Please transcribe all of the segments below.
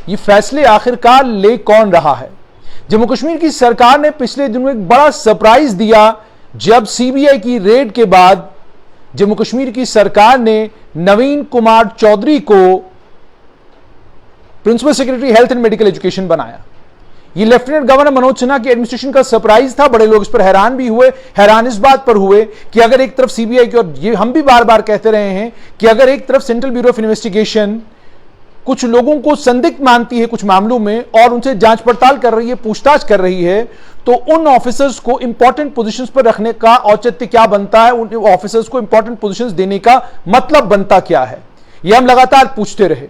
ये फैसले आखिरकार ले कौन रहा है? जम्मू कश्मीर की सरकार ने पिछले दिनों एक बड़ा सरप्राइज दिया जब सीबीआई की रेड के बाद जम्मू कश्मीर की सरकार ने नवीन कुमार चौधरी को principal secretary health and medical education बनाया। ये लेफ्टिनेंट गवर्नर मनोज सिन्हा की एडमिनिस्ट्रेशन का सरप्राइज था। बड़े लोग इस पर हैरान भी हुए, हैरान इस बात पर हुए कि अगर एक तरफ सीबीआई की, और ये हम भी बार बार कहते रहे हैं कि अगर एक तरफ सेंट्रल ब्यूरो ऑफ इन्वेस्टिगेशन कुछ लोगों को संदिग्ध मानती है कुछ मामलों में और उनसे जांच पड़ताल कर रही है, पूछताछ कर रही है, तो उन ऑफिसर्स को इंपॉर्टेंट पोजीशंस पर रखने का औचित्य क्या बनता है, उन ऑफिसर्स को इंपॉर्टेंट पोजीशंस देने का मतलब बनता क्या है, यह हम लगातार पूछते रहे।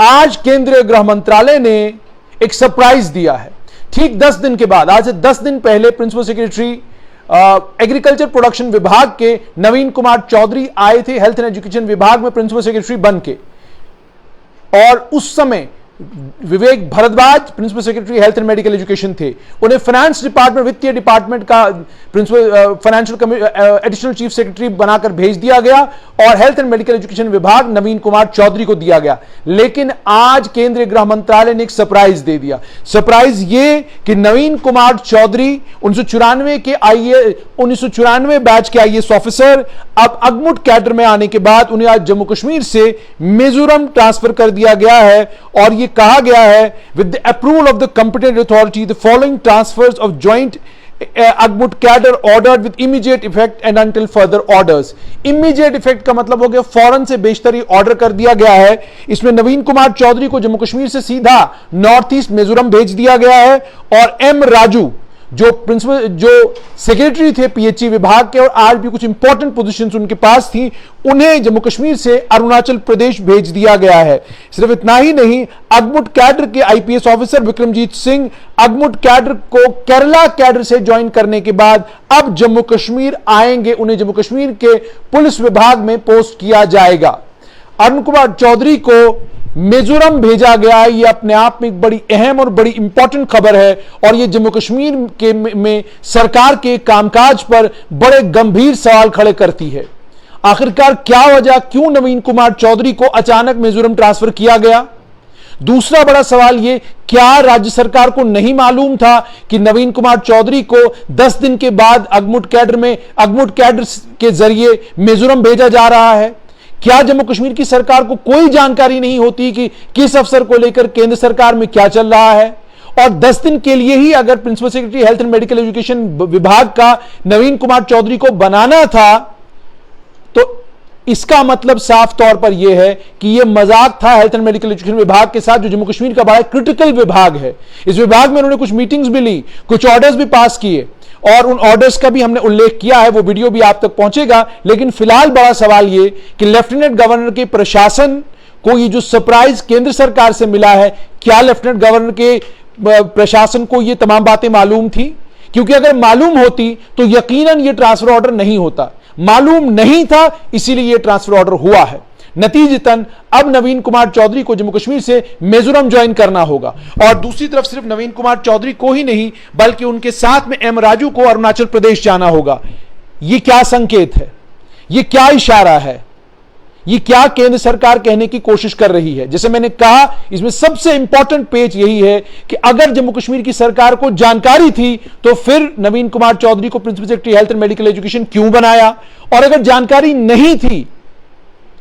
आज केंद्रीय गृह मंत्रालय ने एक सरप्राइज दिया है। ठीक 10 दिन के बाद, आज से 10 दिन पहले प्रिंसिपल सेक्रेटरी एग्रीकल्चर प्रोडक्शन विभाग के नवीन कुमार चौधरी आए थे हेल्थ एंड एजुकेशन विभाग में प्रिंसिपल सेक्रेटरी बन के, और उस समय Vivek Bhardwaj principal secretary health and medical education थे। उन्हें फाइनेंस डिपार्टमेंट, वित्तीय डिपार्टमेंट का principal financial additional chief secretary बनाकर भेज दिया गया और हेल्थ एंड मेडिकल एजुकेशन विभाग नवीन कुमार चौधरी को दिया गया। लेकिन आज केंद्रीय गृह मंत्रालय ने एक सरप्राइज दे दिया। सरप्राइज ये कि नवीन कुमार चौधरी 1994 बैच के आईएएस ऑफिसर अब अगमुट कैडर में आने के बाद उन्हें आज जम्मू कश्मीर से मिजोरम ट्रांसफर कर दिया गया है। और यह कहा गया है with the approval of the competent authority the following transfers of joint AGMUT cadre ordered with immediate effect and until further orders. Immediate effect का मतलब हो गया फौरन से बेशतरी ऑर्डर कर दिया गया है। इसमें नवीन कुमार चौधरी को जम्मू कश्मीर से सीधा नॉर्थ ईस्ट मिजोरम भेज दिया गया है और एम राजू जो सेक्रेटरी थे पीएचई विभाग के और आज भी कुछ इंपॉर्टेंट पोजीशंस उनके पास थी, उन्हें जम्मू कश्मीर से अरुणाचल प्रदेश भेज दिया गया है। सिर्फ इतना ही नहीं, अगमुट कैडर के IPS officer Vikramjit Singh AGMUT cadre को केरला कैडर से ज्वाइन करने के बाद अब जम्मू कश्मीर आएंगे, उन्हें जम्मू कश्मीर के पुलिस विभाग में पोस्ट किया जाएगा। अरुण कुमार चौधरी को मिजोरम भेजा गया है, यह अपने आप में एक बड़ी अहम और बड़ी इंपॉर्टेंट खबर है और यह जम्मू कश्मीर के में सरकार के कामकाज पर बड़े गंभीर सवाल खड़े करती है। आखिरकार क्या वजह, क्यों नवीन कुमार चौधरी को अचानक मिजोरम ट्रांसफर किया गया? दूसरा बड़ा सवाल यह, क्या राज्य सरकार को नहीं मालूम था कि नवीन कुमार चौधरी को 10 दिन के बाद अगमुट कैडर के जरिए मिजोरम भेजा जा रहा है? क्या जम्मू कश्मीर की सरकार को कोई जानकारी नहीं होती कि किस अफसर को लेकर केंद्र सरकार में क्या चल रहा है? और 10 दिन के लिए ही अगर principal secretary health and medical education विभाग का नवीन कुमार चौधरी को बनाना था तो इसका मतलब साफ तौर पर यह है कि यह मजाक था हेल्थ एंड मेडिकल एजुकेशन विभाग के साथ, जो जम्मू कश्मीर का बड़ा क्रिटिकल विभाग है। इस विभाग में उन्होंने कुछ मीटिंग्स भी ली, कुछ ऑर्डर्स भी पास किए और उन ऑर्डर्स का भी हमने उल्लेख किया है, वो वीडियो भी आप तक पहुंचेगा। लेकिन फिलहाल बड़ा सवाल ये कि लेफ्टिनेंट गवर्नर के प्रशासन को ये जो सरप्राइज केंद्र सरकार से मिला है, क्या लेफ्टिनेंट गवर्नर के प्रशासन को ये तमाम बातें मालूम थी? क्योंकि अगर मालूम होती तो यकीनन ये ट्रांसफर ऑर्डर नहीं होता। मालूम नहीं था, इसीलिए ये ट्रांसफर ऑर्डर हुआ है। नतीजतन अब नवीन कुमार चौधरी को जम्मू कश्मीर से मिजोरम ज्वाइन करना होगा और दूसरी तरफ सिर्फ नवीन कुमार चौधरी को ही नहीं बल्कि उनके साथ में एम राजू को अरुणाचल प्रदेश जाना होगा। यह क्या संकेत है? यह क्या इशारा है? यह क्या केंद्र सरकार कहने की कोशिश कर रही है? जैसे मैंने कहा, इसमें सबसे इंपॉर्टेंट पेज यही है कि अगर जम्मू कश्मीर की सरकार को जानकारी थी तो फिर नवीन कुमार चौधरी को principal secretary health and medical education क्यों बनाया, और अगर जानकारी नहीं थी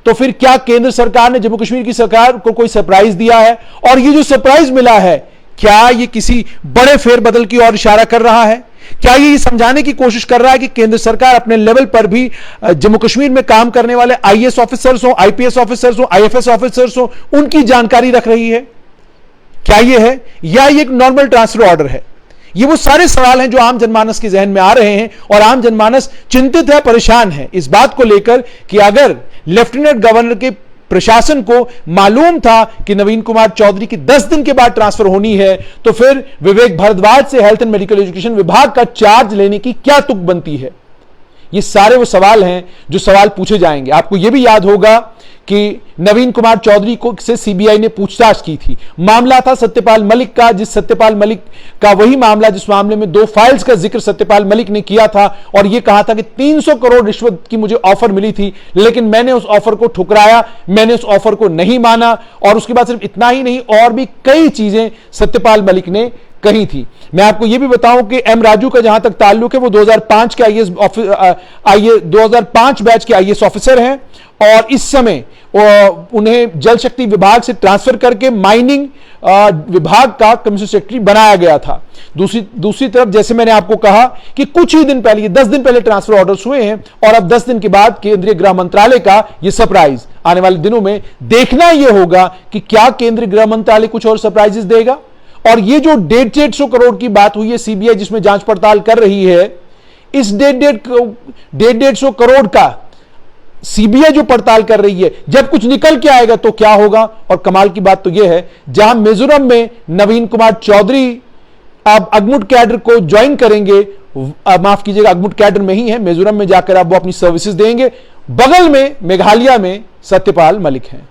तो फिर क्या केंद्र सरकार ने जम्मू कश्मीर की सरकार को कोई सरप्राइज दिया है? और ये जो सरप्राइज मिला है, क्या ये किसी बड़े फेरबदल की ओर इशारा कर रहा है? क्या ये समझाने की कोशिश कर रहा है कि केंद्र सरकार अपने लेवल पर भी जम्मू कश्मीर में काम करने वाले आईएएस ऑफिसर्स हो, आईपीएस ऑफिसर्स हो, आईएफएस ऑफिसर्स हो, उनकी जानकारी रख रही है? क्या ये है, या ये एक नॉर्मल ट्रांसफर ऑर्डर है? ये वो सारे सवाल हैं जो आम जनमानस के जहन में आ रहे हैं और आम जनमानस चिंतित है, परेशान है इस बात को लेकर कि अगर लेफ्टिनेंट गवर्नर के प्रशासन को मालूम था कि नवीन कुमार चौधरी की 10 दिन के बाद ट्रांसफर होनी है तो फिर विवेक भारद्वाज से हेल्थ एंड मेडिकल एजुकेशन विभाग का चार्ज लेने की क्या तुक बनती है? ये सारे वो सवाल हैं जो सवाल पूछे जाएंगे। आपको यह भी याद होगा कि नवीन कुमार चौधरी को से सीबीआई ने पूछताछ की थी। मामला था सत्यपाल मलिक का, जिस सत्यपाल मलिक का वही मामला जिस मामले में 2 फाइल्स का जिक्र सत्यपाल मलिक ने किया था और यह कहा था कि 300 करोड़ रिश्वत की मुझे ऑफर मिली थी, लेकिन मैंने उस ऑफर को ठुकराया, मैंने उस ऑफर को नहीं माना। और उसके बाद सिर्फ इतना ही नहीं, और भी कई चीजें सत्यपाल मलिक ने कही थी। मैं आपको यह भी बताऊं कि एम राजू का जहां तक ताल्लुक है, वो 2005 के आईएएस 2005 बैच के आईएएस ऑफिसर हैं और इस समय उन्हें जल शक्ति विभाग से ट्रांसफर करके माइनिंग विभाग का कमिश्नर सेक्रेटरी बनाया गया था। दूसरी तरफ जैसे मैंने आपको कहा कि कुछ ही दिन पहले, 10 दिन पहले ट्रांसफर ऑर्डर्स हुए हैं और अब 10 दिन के बाद केंद्रीय गृह मंत्रालय का यह सरप्राइज आने वाले दिनों में देखना यह होगा कि क्या केंद्रीय गृह मंत्रालय कुछ और सरप्राइजेस देगा। और ये जो 150 करोड़ की बात हुई है सीबीआई जिसमें जांच पड़ताल कर रही है, इस 150 करोड़ का सीबीआई जो पड़ताल कर रही है, जब कुछ निकल के आएगा तो क्या होगा। और कमाल की बात तो यह है, जहां मिजोरम में नवीन कुमार चौधरी अब अगमुट कैडर को ज्वाइन करेंगे, माफ कीजिएगा अगमुट कैडर में ही है, मिजोरम में जाकर अब वो अपनी सर्विसेज देंगे, बगल में मेघालय में सत्यपाल मलिक हैं।